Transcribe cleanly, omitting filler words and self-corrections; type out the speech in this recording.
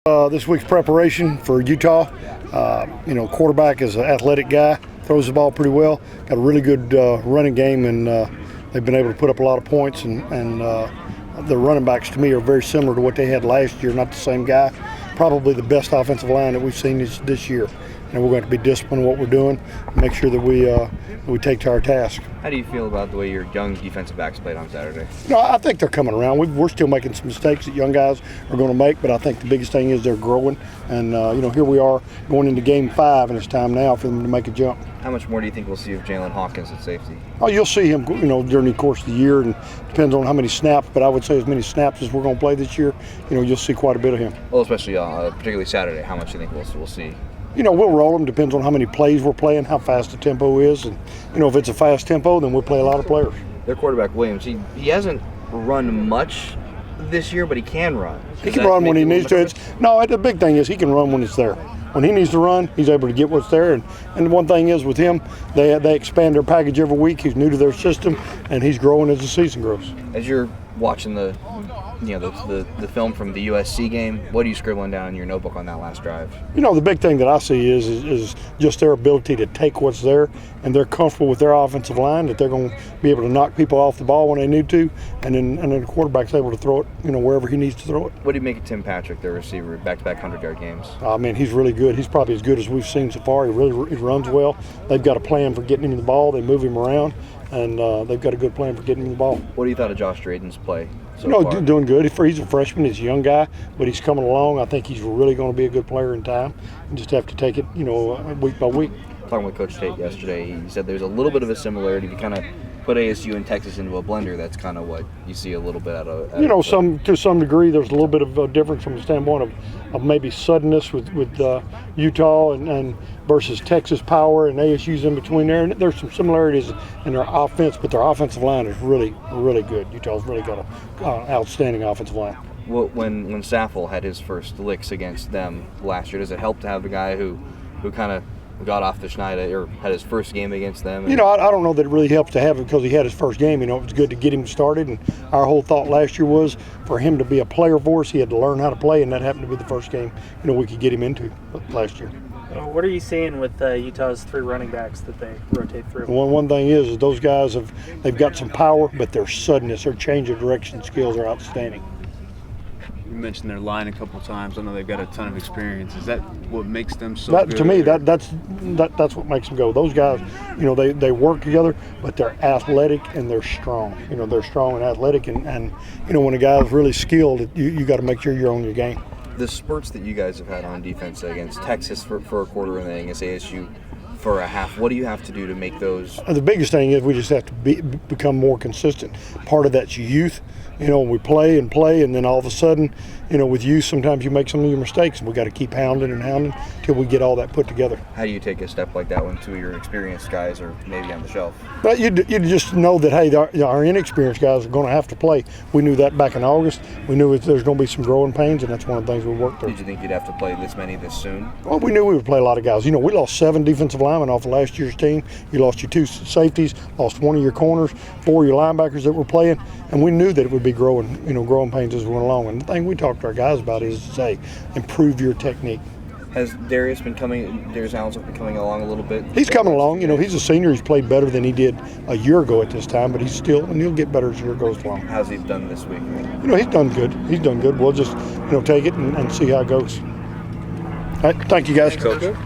This week's preparation for Utah. Quarterback is an athletic guy, throws the ball pretty well, got a really good running game, and they've been able to put up a lot of points. And the running backs, to me, are very similar to what they had last year. Not the same guy. Probably the best offensive line that we've seen this year. And we're going to be disciplined in what we're doing, and make sure that we take to our task. How do you feel about the way your young defensive backs played on Saturday? I think they're coming around. We're still making some mistakes that young guys are going to make, but I think the biggest thing is they're growing. And here we are going into Game 5, and it's time now for them to make a jump. How much more do you think we'll see of Jalen Hawkins at safety? Oh, you'll see him, during the course of the year, and depends on how many snaps. But I would say as many snaps as we're going to play this year, you'll see quite a bit of him. Well, especially particularly Saturday. How much do you think we'll see? We'll roll them. Depends on how many plays we're playing, how fast the tempo is, and if it's a fast tempo, then we'll play a lot of players. Their quarterback Williams, he hasn't run much this year, but he can run. He can run when he needs to. The big thing is he can run when it's there. When he needs to run, he's able to get what's there. And one thing is with him, they expand their package every week. He's new to their system, and he's growing as the season grows. As you're watching the film from the USC game, what are you scribbling down in your notebook on that last drive? The big thing that I see is just their ability to take what's there, and they're comfortable with their offensive line, that they're going to be able to knock people off the ball when they need to, and then the quarterback's able to throw it, wherever he needs to throw it. What do you make of Tim Patrick, their receiver, back-to-back 100-yard games? He's really good. He's probably as good as we've seen so far. He runs well. They've got a plan for getting him the ball. They move him around, and they've got a good plan for getting him the ball. What do you thought of Josh Drayton's play so far? Doing good. He's a freshman. He's a young guy, but he's coming along. I think he's really going to be a good player in time. You just have to take it, week by week. Talking with Coach Tate yesterday, he said there's a little bit of a similarity. If you kind of put ASU and Texas into a blender, that's kind of what you see a little bit out of. To some degree, there's a little bit of a difference from the standpoint of maybe suddenness with Utah and versus Texas power, and ASU's in between there. And there's some similarities in their offense, but their offensive line is really, really good. Utah's really got an outstanding offensive line. Well, when Saffold had his first licks against them last year, does it help to have the guy who kind of got off the schneid or had his first game against them? I don't know that it really helps to have him because he had his first game. It was good to get him started, and our whole thought last year was for him to be a player for us, he had to learn how to play, and that happened to be the first game we could get him into last year. What are you seeing with Utah's 3 running backs that they rotate through? One thing is those guys they've got some power, but their suddenness, their change of direction skills are outstanding. You mentioned their line a couple of times. I know they've got a ton of experience. Is that what makes them so good? To me, that's what makes them go. Those guys, they work together, but they're athletic and they're strong. They're strong and athletic, and when a guy's really skilled, you got to make sure you're on your game. The spurts that you guys have had on defense against Texas for a quarter and then against ASU for a half, what do you have to do to make those? The biggest thing is we just have to become more consistent. Part of that's youth. We play, and then all of a sudden, with youth, sometimes you make some of your mistakes, and we got to keep hounding until we get all that put together. How do you take a step like that when two of your experienced guys are maybe on the shelf? But you just know that, hey, our inexperienced guys are going to have to play. We knew that back in August. We knew there's going to be some growing pains, and that's one of the things we worked through. Did you think you'd have to play this many this soon? Well, we knew we would play a lot of guys. We lost 7 defensive linemen off of last year's team. You lost your 2 safeties, lost 1 of your corners, 4 of your linebackers that were playing, and we knew that it would be growing pains as we went along. And the thing we talk to our guys about is to say, improve your technique. Has Darius Allen's been coming along a little bit? He's coming along. He's a senior. He's played better than he did a year ago at this time, but he'll get better as the year goes along. How's he done this week? He's done good. He's done good. We'll just, take it and see how it goes. All right, thank you, guys. Thanks, Coach.